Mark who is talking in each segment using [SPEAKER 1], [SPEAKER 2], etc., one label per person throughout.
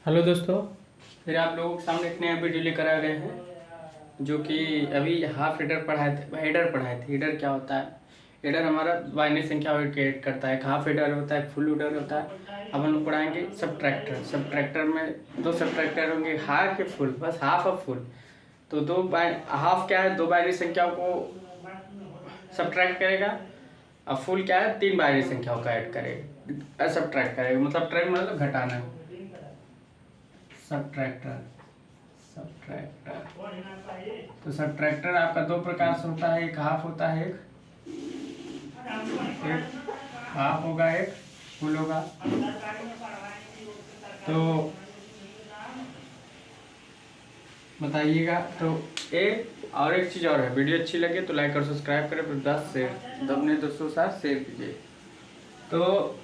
[SPEAKER 1] Hello दोस्तों, फिर आप लोगों के सामने एक नया वीडियो लेकर आ गए हैं जो कि अभी हाफ हेडर पढ़ाए थे। हेडर क्या होता है? हेडर हमारा बाइनरी संख्या क्रिएट करता है। एक हाफ हेडर होता है, फुल हेडर होता है। अब हम लोग पढ़ाएंगे सब्ट्रैक्टर में दो सब्ट्रैक्टर होंगे, हाफ के फुल, बस हाफ और फुल। तो हाफ क्या है? दो बाइनरी संख्याओं को सब्ट्रैक्ट करेगा। अब फुल क्या है? तीन बाइनरी संख्याओं का ऐड करेगा, सब्ट्रैक्ट करेगा। मतलब ट्रैक मतलब घटाना। सब्ट्रैक्टर तो सब्ट्रैक्टर आपका दो प्रकार से होता है, एक हाफ होता है, एक हाफ होगा, एक फुल होगा। तो बताइएगा। तो एक चीज़ और है, वीडियो अच्छी लगे तो लाइक और सब्सक्राइब करें, फिर 10 शेयर अपने दोस्तों के साथ शेयर कीजिए। तो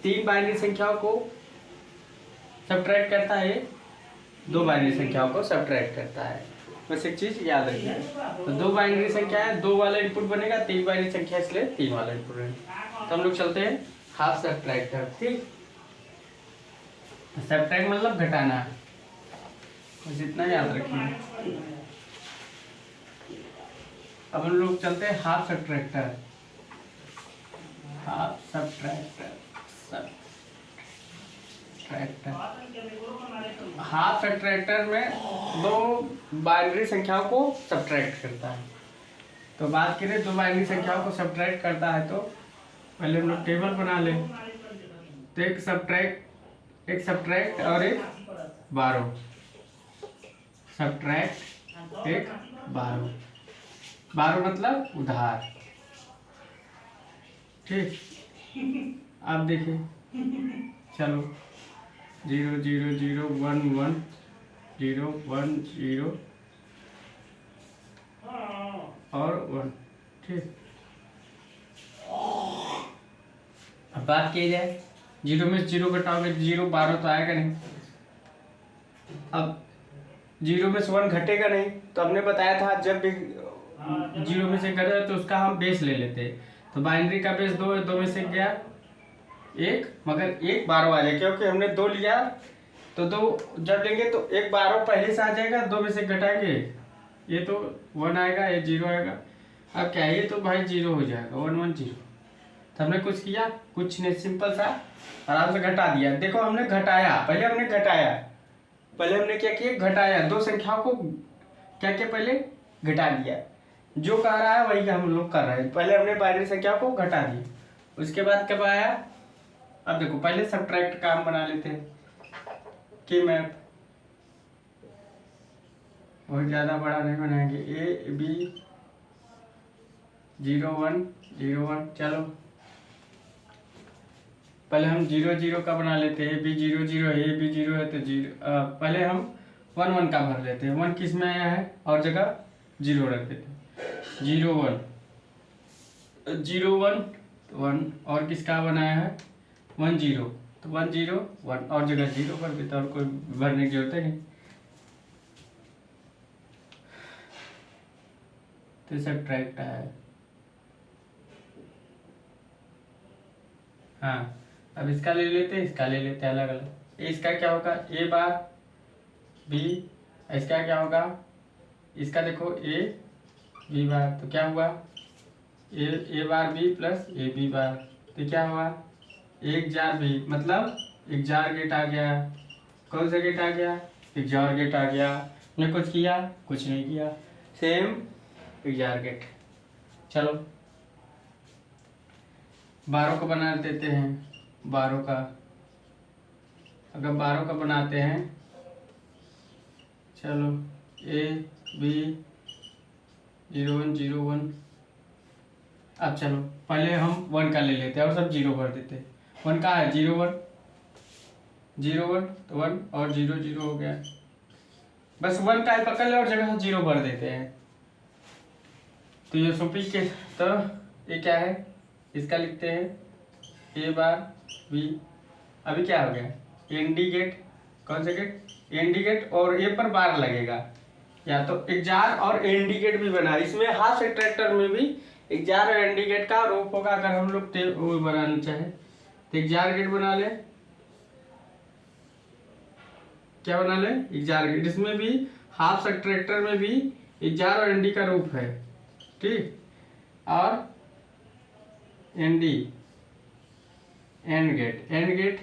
[SPEAKER 1] तीन बाइनरी संख्याओं को सब्ट्रैक्ट करता है, दो बाइनरी संख्याओं को सब्ट्रैक्ट करता है। बस एक चीज याद रखिए, तो दो बाइनरी संख्या है, दो वाला इनपुट बनेगा, तीन बाइनरी संख्या इसलिए तीन वाला इनपुट बनेगा। तो हम लोग चलते हैं हाफ सब्ट्रैक्टर। ठीक, सब्ट्रैक्ट मतलब घटाना, बस इतना याद रखिए। अब हम लोग चलते हैं हाफ सब्ट्रैक्टर। हाफ सब्ट्रैक्टर में दो बाइनरी संख्याओं को सब्ट्रैक्ट करता है। तो बात करें दो बाइनरी संख्याओं को सब्ट्रैक्ट करता है, तो पहले हम लोग टेबल बना लें। तो एक सब्ट्रैक्ट और एक बारो। सब्ट्रैक्ट एक बारो मतलब उधार। ठीक, आप देखिए, चलो 0 0 0 1 1 0 1 0 और 1। ठीक, अब बात की जाए, 0 में 0 घटाओगे 0 12 तो आएगा नहीं। अब 0 में से 1 घटेगा नहीं, तो हमने बताया था जब भी 0 में से घटे तो उसका हम बेस ले लेते। तो बाइनरी का बेस 2 है, 2 में से गया 1, मगर 1 12 आ जाएगा, क्योंकि हमने 2 लिया। तो 2 जब लेंगे तो 1 12 पहले से आ जाएगा, 2 में से घटाएंगे ये तो 1 आएगा, ये 0 आएगा। अब क्या है, ये तो भाई 0 हो जाएगा, 1 1 0। तो हमने कुछ किया, कुछ नहीं, सिंपल सा आराम से घटा दिया। देखो हमने घटाया, पहले हमने क्या किया, घटाया। दो संख्याओं को क्या किया, पहले घटा दिया। जो कह रहा है वही हम लोग कर रहे हैं। पहले हमने बाइनरी संख्या को घटा दी, उसके बाद कब आया, अब देखो पहले सब्ट्रैक्ट का हम बना लेते हैं कि मैप। बहुत ज़्यादा बड़ा नहीं बनाएंगे, ए बी 0 1 0 1। चलो पहले हम 0 0 का बना लेते हैं, बी 0 0 है, बी 0 है तो 0। पहले हम 1 1 का भर लेते हैं। 1 किस में आया है और जगह 0 रख देते हैं। 0 1 0 1 1 और किसका बनाया है 1 0, तो 1 0 1 और जगह 0 भर देते, और कोई भरने की जरूरत नहीं। तो सब्ट्रैक्ट है। हाँ, अब इसका ले लेते हैं, इसका ले लेते हैं अलग अलग। इसका क्या होगा, ए बार बी, इसका क्या होगा, इसका देखो ए बी बार, तो क्या हुआ, a bar b plus A B bar, तो क्या हुआ, एक जार बी, मतलब एक जार गेट आ गया। कौन सा गेट आ गया, एक जार गेट आ गया। हमने कुछ किया, कुछ नहीं किया, सेम एक जार गेट। चलो 12 को बना देते हैं। 12 का, अगर 12 का बनाते हैं, चलो ए बी 0 1 0 1। अब चलो पहले हम 1 का ले लेते हैं और सब 0 भर देते हैं। 1 का है 0 1 0 1, तो 1 और 0 0 हो गया। बस 1 का पकड़ ले और जगह 0 भर देते हैं। तो ये सोपी के, तो ये क्या है, इसका लिखते हैं ए बार बी। अभी क्या हो गया, एनडी गेट, कौन सा गेट, एनडी गेट, और ए पर बार लगेगा, या तो एक जार और एनडी गेट भी बना। इसमें हाफ सब्ट्रैक्टर में भी एक जार और एनडी गेट का रूप होगा। अगर हम लोग वो बनाना चाहे तो एक जार गेट बना ले, क्या बना ले, एक जार गेट। इसमें भी हाफ सब्ट्रैक्टर में भी एक जार और एनडी का रूप है, ठीक। और एनडी एंड गेट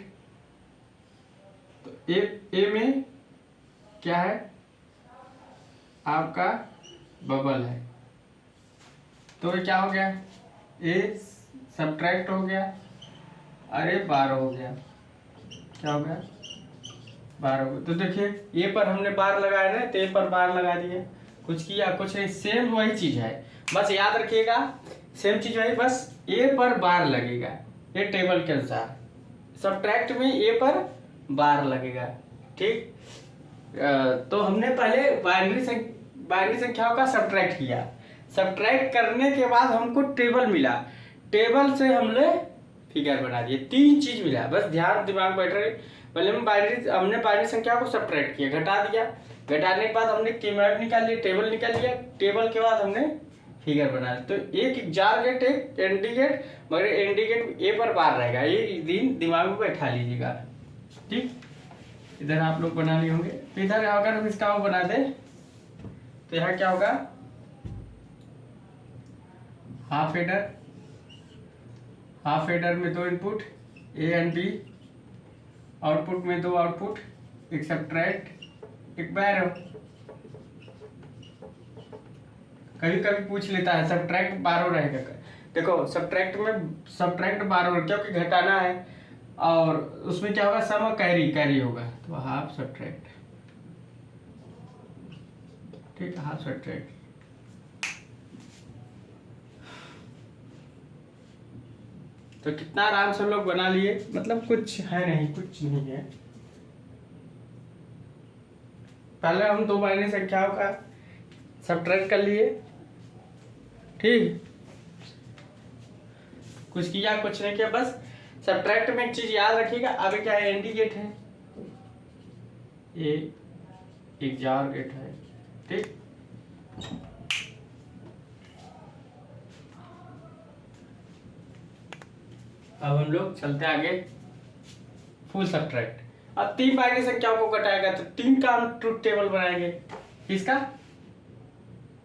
[SPEAKER 1] तो ए में क्या है आपका बबल है, तो ये क्या हो गया, ए सब्ट्रैक्ट हो गया, अरे 12 हो गया, क्या हो गया 12 हो गया। तो देखिए ए पर हमने बार लगाया ना, तो ए पर बार लगा दिए, कुछ किया कुछ नहीं, सेम वही चीज है, बस याद रखिएगा सेम चीज वही, बस ए पर बार लगेगा, ये टेबल के अनुसार सब्ट्रैक्ट में ए पर बार लगेगा, ठीक। तो हमने पहले बाइनरी संख्याओं का सब्ट्रैक्ट किया, सब्ट्रैक्ट करने के बाद हमको टेबल मिला, टेबल से हमने फिगर बना दिए, 3 चीज मिला, बस ध्यान दिमाग बैठ रहे। पहले हमने बाइनरी संख्या को सब्ट्रैक्ट किया, घटा दिया, घटाने के बाद हमने कीमैट निकाल लिया, टेबल निकाल लिया, टेबल के बाद हमने फिगर बनाया। तो एक जार गेट एक एनडी गेट, मगर एनडी गेट ए पर बार रहेगा, ये दिन दिमाग में बैठा लीजिएगा, ठीक। इधर आप लोग बना लिए होंगे। तो इधर अगर हम इसका वो बना दे तो यहाँ क्या होगा, हाफ हेडर में 2 input A and B, output में 2 आउटपुट, एक सब्ट्रैक्ट एक बैरो। कभी कभी पूछ लेता है सब्ट्रैक्ट 12 रहेगा, देखो सब्ट्रैक्ट 12 क्योंकि घटाना है, और उसमें क्या होगा सम कैरी होगा, तो हाफ सब्ट्रैक्ट, ठीक, हाफ सब्ट्रैक्ट। तो कितना आराम से हम लोग बना लिए, मतलब कुछ है नहीं, कुछ नहीं है। पहले हम 2 बाइनरी संख्याओं का सब्ट्रैक्ट कर लिए, ठीक, कुछ किया कुछ नहीं किया, बस सब्ट्रैक्ट में एक चीज याद रखिएगा, अभी क्या है एनडी गेट है, ये एक जार गेट है, ठीक। अब हम लोग चलते आगे, फुल सब्ट्रैक्ट। अब 3 बाइनरी संख्याओं को घटाएगा तो 3 का हम ट्रुथ टेबल बनाएंगे, किसका,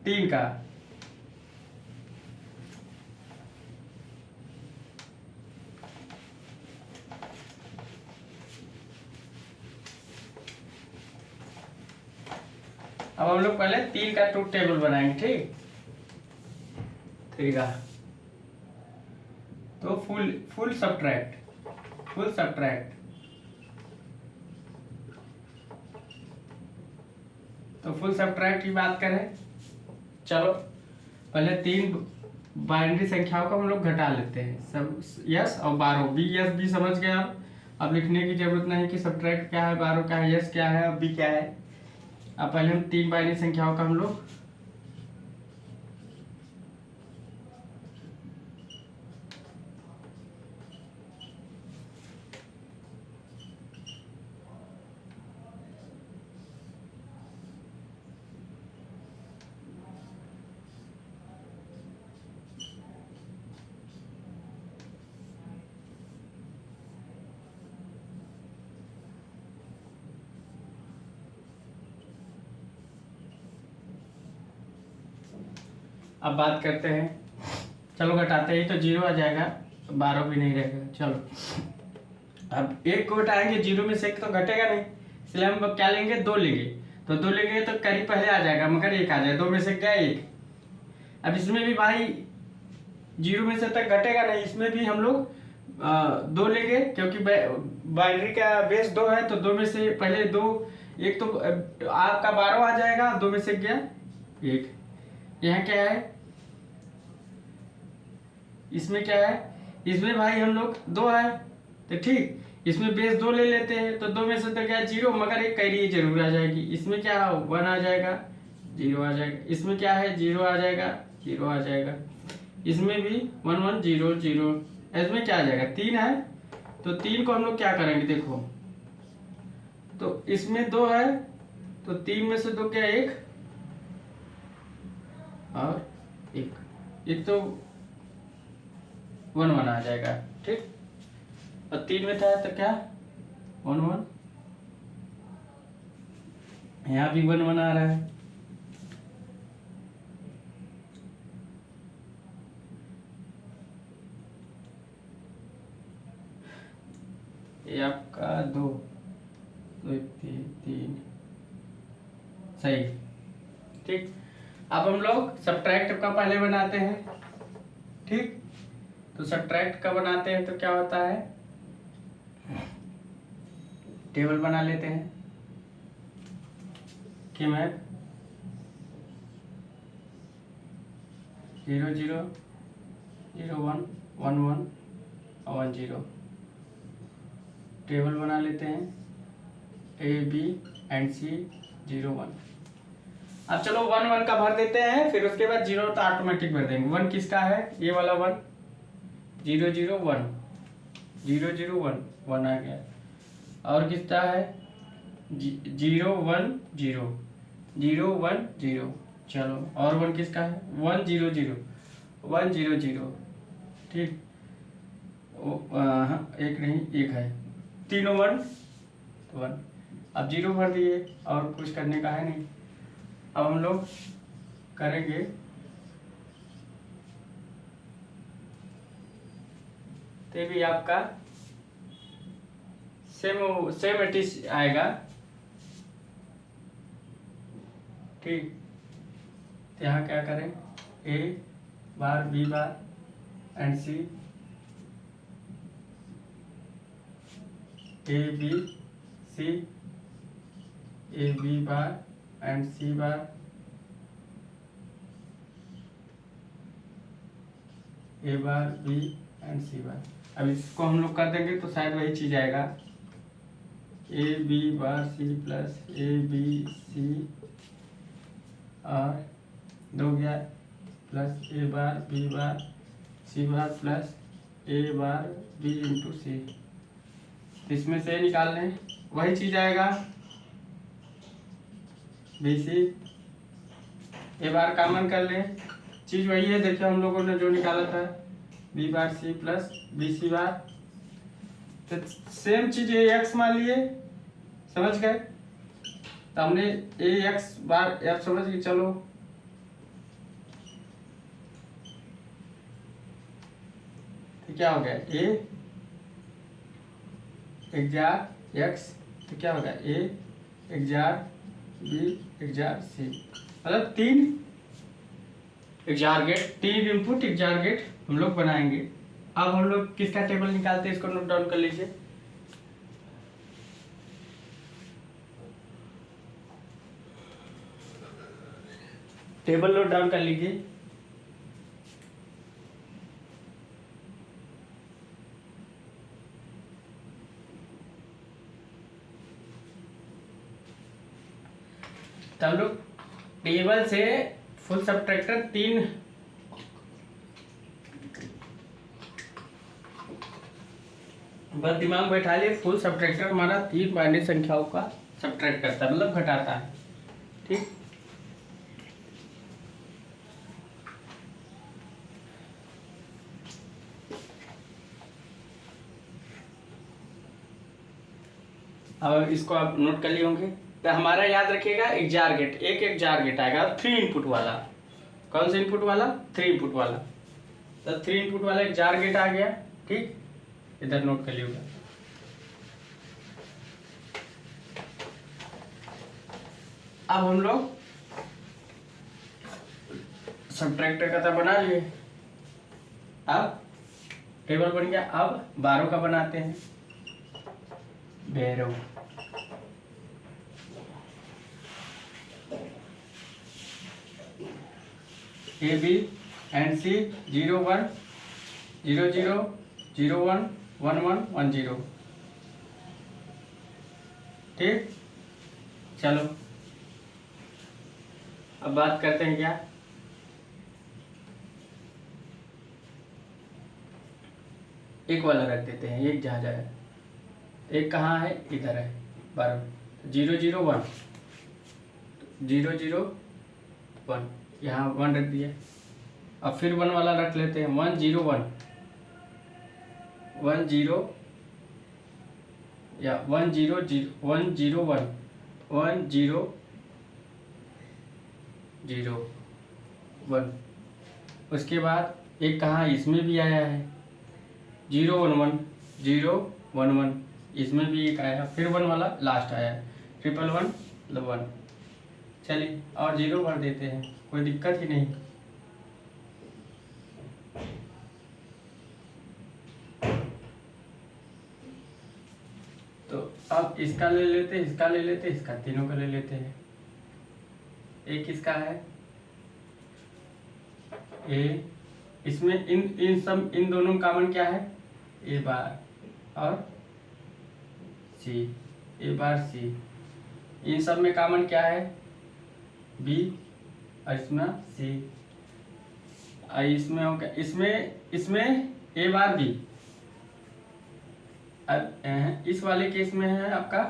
[SPEAKER 1] 3 का। अब हम लोग पहले 3 का ट्रुथ टेबल बनाएंगे, ठीक, 3 का। तो फुल सब्ट्रैक्ट तो फुल सब्ट्रैक्ट की बात करें, चलो पहले 3 बाइनरी संख्याओं को हम लोग घटा लेते हैं, सब यस और 12, बी यस बी समझ गए आप, अब लिखने की जरूरत नहीं कि सब्ट्रैक्ट क्या है, 12 क्या है, यस क्या है, अब बी क्या है। अब पहले हम 3 बाइनरी संख्याओं का हम लोग अब बात करते हैं, चलो घटाते ही तो 0 आ जाएगा, 12 भी नहीं रहेगा। चलो अब 1 को घटाएंगे, 0 में से 1 तो घटेगा नहीं, इसलिए हम क्या लेंगे, 2 लेंगे, तो 2 लेंगे तो करीब पहले आ जाएगा, मगर 1 आ जाएगा, 2 में से क्या 1। अब इसमें भी भाई 0 में से तक घटेगा नहीं, इसमें भी हम लोग 2 लेंगे, क्योंकि बाइनरी का बेस 2 है, तो 2 में से पहले 2, 1 तो आपका 12 आ जाएगा, 2 में से गया 1। यहाँ क्या है, इसमें क्या है, इसमें भाई हम लोग 2 है, तो ठीक, इसमें बेस 2 ले लेते हैं, तो 2 में से तो क्या 0, मगर एक कैरी जरूर आ जाएगी, इसमें क्या 1 आ जाएगा, 0 आ जाएगा, इसमें क्या है 0 आ जाएगा, 0 आ जाएगा, इसमें भी 1 1 0 0, इसमें क्या आ जाएगा 3 है, तो 3 को हम लोग क्या करेंगे, देखो तो इसमें 2 है, तो 3 में से 2 क्या 1 और 1 तो 1 1 आ जाएगा, ठीक। और 3 में था तो क्या 1 1 यहाँ भी 1 1 आ रहा है। ये आपका 2 2 3 3 सही। ठीक, अब हम लोग सब्ट्रैक्ट का पहले बनाते हैं। ठीक, तो सब्ट्रैक्ट का बनाते हैं तो क्या होता है, टेबल बना लेते हैं कि मैं 0 0 0 1 1 1 1 0 टेबल बना लेते हैं ए बी एंड सी 0 1। अब चलो 1 1 का भर देते हैं, फिर उसके बाद 0 तो ऑटोमेटिक भर देंगे। 1 किसका है, ये वाला 1 0 0 1 0 0 1 1 आ गया। और किसका है 0 1 0 0 1 0। चलो और 1 किसका है 1 0 0 1 0 0। ठीक, एक नहीं एक है, तीनों 1 तो 1। अब 0 भर दिए और कुछ करने का है नहीं। अब हम लोग करेंगे तो भी आपका सेम एटिस आएगा। ठीक, तो यहाँ क्या करें, a bar B bar and c, a B c, a B bar and c bar, a bar b and c bar. अब इसको हम लोग कर देंगे तो शायद वही चीज आएगा, A B bar C plus A B C और 2 गया प्लस ए bar B bar C bar plus ए बार बी इंटू सी। इसमें से निकाल लें, वही चीज आएगा B c. A bar common कर लें, चीज वही है, देखिए हम लोगों ने जो निकाला था बी बार सी प्लस बी सी बार, तो सेम चीज ए एक्स मान लिए, समझ गए। तो हमने ए एक्स बार एफ समझ गए। चलो तो क्या हो गया ए एक जार एक्स, तो क्या होगा ए एक जार बी एक जार सी, मतलब 3 एक जार गेट, 3 इनपुट एक जार गेट हम लोग बनाएंगे। अब हम लोग किसका टेबल निकालते हैं, इसको नोट डाउन कर लीजिए। टेबल नोट डाउन कर लीजिए। तो हम लोग टेबल से फुल सब्ट्रैक्टर 3 बस दिमाग बैठा लिए, फुल सब्ट्रैक्टर हमारा 3 बाइनरी संख्याओं का सब्ट्रैक्ट करता है, मतलब घटाता है। ठीक, अब इसको आप नोट कर लिए होंगे। तो हमारा याद रखिएगा एक जार गेट, एक जार गेट आएगा 3 इनपुट वाला। कौन सा इनपुट वाला, 3 इनपुट वाला। तो 3 इनपुट वाला एक जार गेट आ गया। ठीक, इधर नोट कर लिएगा। अब हम लोग सब्ट्रैक्टर का तो बना लिए, अब टेबल बन गया। अब 12 का बनाते हैं, 12 ए बी एंड सी 0 1 0 0 0 1 1 1 1 0। ठीक, चलो अब बात करते हैं क्या, एक वाला रख देते हैं, एक जहाँ जाए, एक कहाँ है, इधर है 12 0 0 1 0 0 1, यहाँ 1 रख दिया। अब फिर 1 वाला रख लेते हैं, 1 0 1 1 0 या 1 0 0 1 0 1 1 0 0 1। उसके बाद एक कहाँ इसमें भी आया है 0 1 1 0 1 1, इसमें भी एक आया, फिर 1 वाला लास्ट आया, 1 1 1 मतलब 1। चलिए और 0 भर देते हैं, कोई दिक्कत ही नहीं। तो अब इसका ले लेते, इसका ले लेते, इसका, तीनों का ले लेते हैं। एक इसका है ए, इसमें इन दोनों का कॉमन क्या है ए बार और सी, ए बार सी। इन सब में कॉमन क्या है बी और इसमें सी। इसमें हो गया, इसमें ए बार बी। अब इस वाले केस में है आपका,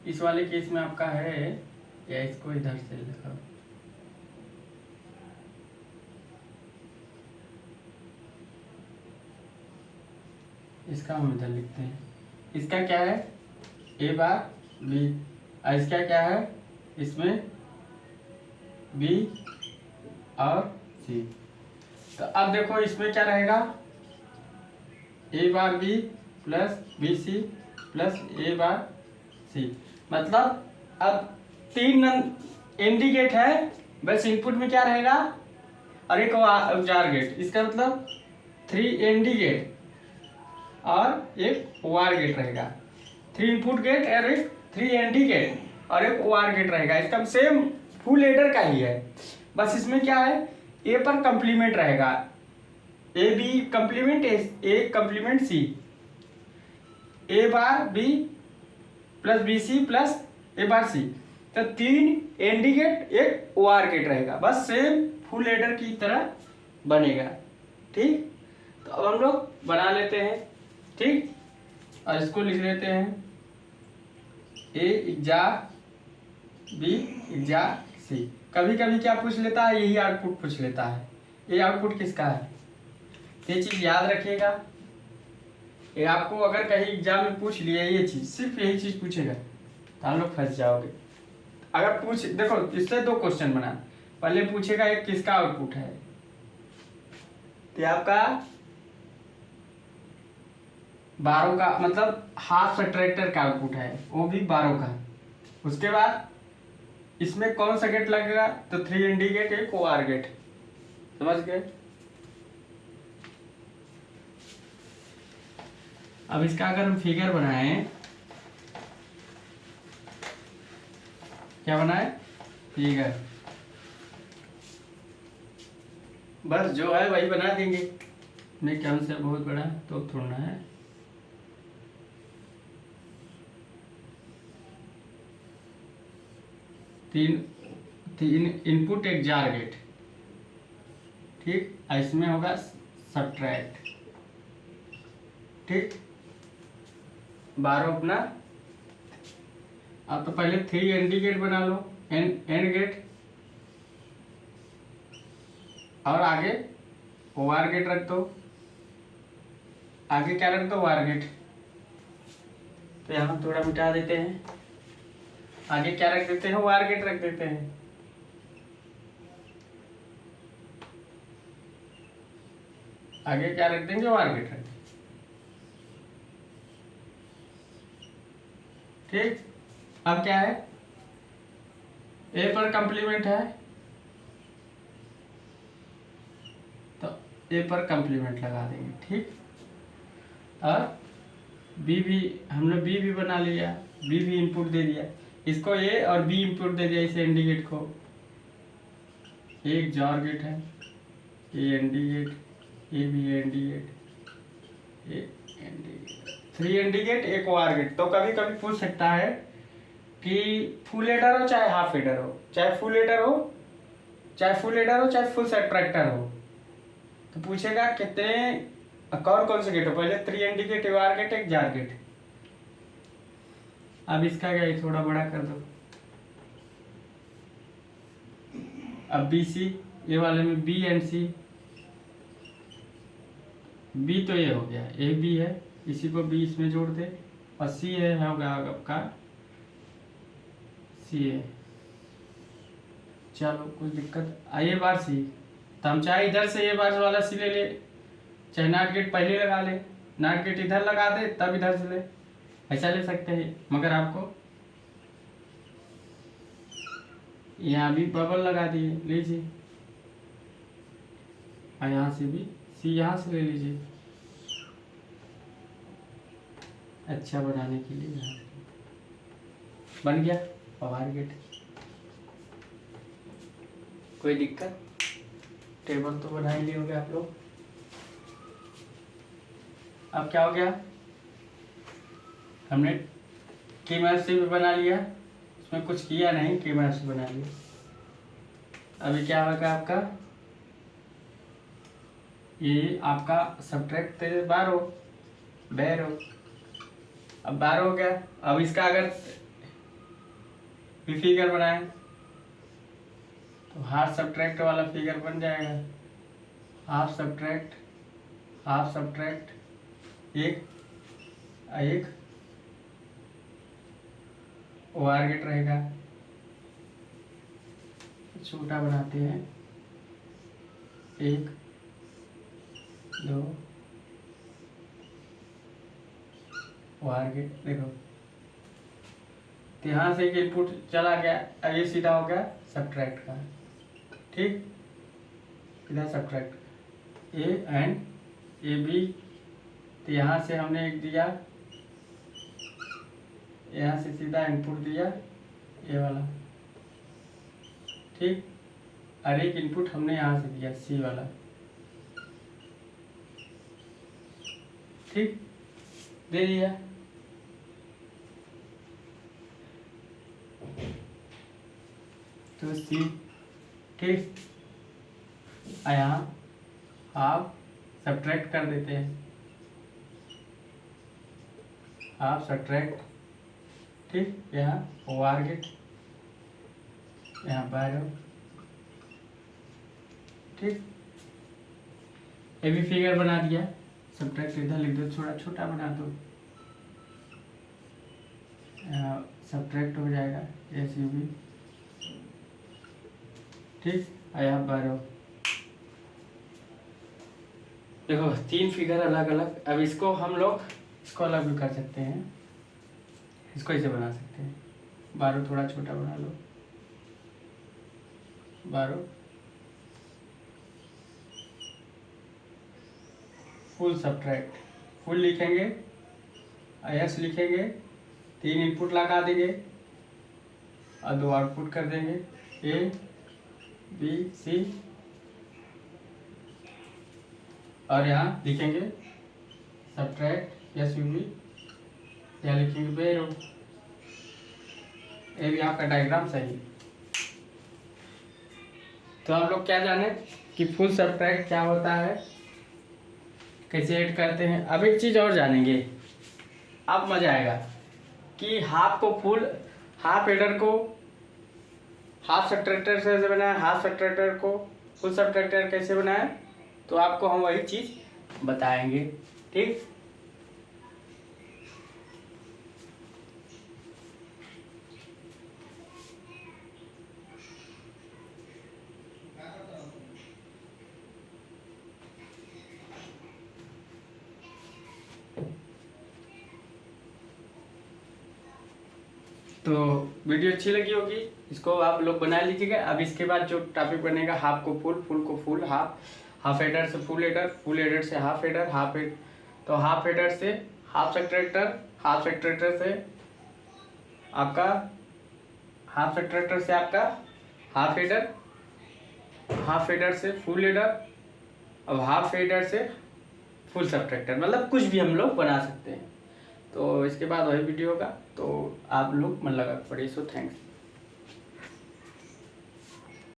[SPEAKER 1] इस वाले केस में आपका है, या इसको इधर से लिखा, इसका हम इधर लिखते हैं। इसका क्या है ए बार बी और इसका क्या है इसमें बी और सी। तो अब देखो इसमें क्या रहेगा a bar b plus b c plus A bar c. मतलब अब 3 एनडी गेट है, बस इनपुट में क्या रहेगा और एक जार गेट। इसका मतलब 3 एनडी गेट और एक ओआर गेट रहेगा। 3 इनपुट गेट और एक 3 एनडी गेट और एक ओआर गेट रहेगा। इसका सेम फुल एडर का ही है, बस इसमें क्या है ए पर कंप्लीमेंट रहेगा, a b complement a complement c, a bar b plus b c plus A bar c. तो 3 एनडी गेट एक ओआर गेट रहेगा, बस सेम फुल एडर की तरह बनेगा। ठीक, तो अब हम लोग बना लेते हैं। ठीक, और इसको लिख लेते हैं ए इग्जा बी इग्जा सी। कभी कभी क्या पूछ लेता है, यही आउटपुट पूछ लेता है। ये आउटपुट किसका है, ये चीज याद रखिएगा। ये आपको अगर कहीं एग्जाम में पूछ लिया ये चीज, सिर्फ यही चीज पूछेगा तो हम लोग फंस जाओगे। अगर पूछ देखो, इससे 2 क्वेश्चन बना, पहले पूछेगा एक किसका आउटपुट है, तो आपका 12 का मतलब हाफ सब्ट्रैक्टर का आउटपुट है, वो भी 12 का। उसके बाद इसमें कौन सा गेट लगेगा, तो 3 एनडी गेट एक ओआर गेट, समझ गए। अब इसका अगर हम फिगर बनाएं, क्या बनाए फिगर, बस जो है वही बना देंगे। नहीं क्या से बहुत बड़ा तो थोड़ा है। तीन इनपुट एक जार गेट, ठीक, इसमें होगा सब्ट्रैक्ट। ठीक, 12 अपना। अब तो पहले 3 एनडी गेट बना लो, एन गेट, और आगे ओआर गेट रख दो, आगे क्या रख दो ओआर गेट। तो यहाँ थोड़ा मिटा देते हैं, आगे क्या रख देते हैं ओआर गेट रख देते हैं। आगे क्या रख देंगे ओआर गेट रख देंगे। ठीक, अब क्या है ए पर कंप्लीमेंट है तो ए पर कंप्लीमेंट लगा देंगे। ठीक, और बी भी हमने बी भी बना लिया, बी भी इनपुट दे दिया, इसको ए और बी इनपुट दे दिया इसे एनडी गेट को। एक जार गेट है, a AND gate, a b AND gate, a AND gate, 3 AND gate एक ओआर गेट। तो कभी कभी पूछ सकता है कि फुल एडर हो चाहे हाफ एडर हो, चाहे फुल एडर हो चाहे फुल एडर हो चाहे फुल सब्ट्रैक्टर हो, तो पूछेगा कितने कौन कौन से गेट हो। पहले 3 एनडी गेट, ओआर गेट, एक जार गेट। अब इसका क्या है, थोड़ा बड़ा कर दो। अब बी सी, ये वाले में बी एंड सी, बी तो ये हो गया, ए बी है, इसी को बी इसमें जोड़ दे, और सी है होगा आपका सी ए। चलो कुछ दिक्कत ये बार सी, तो हम चाहे इधर से ये बार वाला सी ले चाहे नाट गेट पहले लगा ले, नाट गेट इधर लगा दे तब इधर से ले, ऐसा ले सकते हैं। मगर आपको यहाँ भी बबल लगा दिए, लीजिए, और यहाँ से भी सी यहाँ से ले लीजिए, अच्छा बनाने के लिए। यहाँ बन गया पावर गेट, कोई दिक्कत। टेबल तो बना ही लिए होंगे आप लोग। अब क्या हो गया, हमने की मदद से भी बना लिया, उसमें कुछ किया नहीं, की मदद से बना लिया। अभी क्या होगा आपका, ये आपका सब्ट्रैक्ट 12 12, अब 12 हो गया। अब इसका अगर भी फिगर बनाए तो हाफ सब्ट्रैक्ट वाला फिगर बन जाएगा, हाफ सब्ट्रैक्ट एक ओआर गेट रहेगा, छोटा बनाते हैं, 1 2 ओआर गेट। देखो तो यहाँ से एक इनपुट चला गया, अब ये सीधा हो गया सब्ट्रैक्ट का, ठीक, इधर subtract A and A B, तो यहाँ से हमने एक दिया, यहाँ से सीधा इनपुट दिया ये वाला, ठीक, और एक इनपुट हमने यहाँ से दिया सी वाला, ठीक, दे दिया। तो सी, ठीक, यहाँ हाफ सब्ट्रैक्ट कर देते हैं, हाफ सब्ट्रैक्ट, ठीक, यहाँ ओआर गेट, यहाँ 12, ठीक, ये भी फिगर बना दिया। सब्ट्रैक्ट इधर लिख दो, थोड़ा छोटा बना दो, यहाँ सब्ट्रैक्ट हो जाएगा ऐसे भी, ठीक, यहाँ 12। देखो 3 फिगर अलग अलग। अब इसको हम लोग इसको अलग भी कर सकते हैं, इसको ऐसे बना सकते हैं, 12 थोड़ा छोटा बना लो, 12 फुल सब्ट्रैक्ट, फुल लिखेंगे, एस लिखेंगे, 3 इनपुट लगा देंगे और 2 आउटपुट कर देंगे, ए बी सी, और यहाँ लिखेंगे सब्ट्रैक्ट एस यू बी, यहाँ लिखेंगे बेरो। ये भी आपका डायग्राम सही। तो हम लोग क्या जाने कि फुल सब्ट्रैक्ट क्या होता है, कैसे ऐड करते हैं। अब एक चीज़ और जानेंगे, अब मज़ा आएगा कि हाफ को फुल, हाफ एडर को हाफ सब्ट्रैक्टर से बनाया, हाफ सब्ट्रैक्टर को फुल सब्ट्रैक्टर कैसे बनाया, तो आपको हम वही चीज़ बताएंगे, ठीक। तो वीडियो अच्छी लगी होगी, इसको आप लोग बना लीजिएगा। अब इसके बाद जो टॉपिक बनेगा, हाफ को फुल, फुल को फुल, हाफ एडर से फुल एडर, फुल एडर से हाफ एडर, तो हाफ एडर से हाफ सब्ट्रैक्टर, हाफ सब्ट्रैक्टर से आपका हाफ सब्ट्रैक्टर से आपका हाफ एडर, हाफ एडर से फुल एडर, अब हाफ एडर से फुल सब्ट्रैक्टर, मतलब कुछ भी हम लोग बना सकते हैं। तो इसके बाद वही वीडियो होगा, तो आप लोग मन लगा पड़े। So thanks.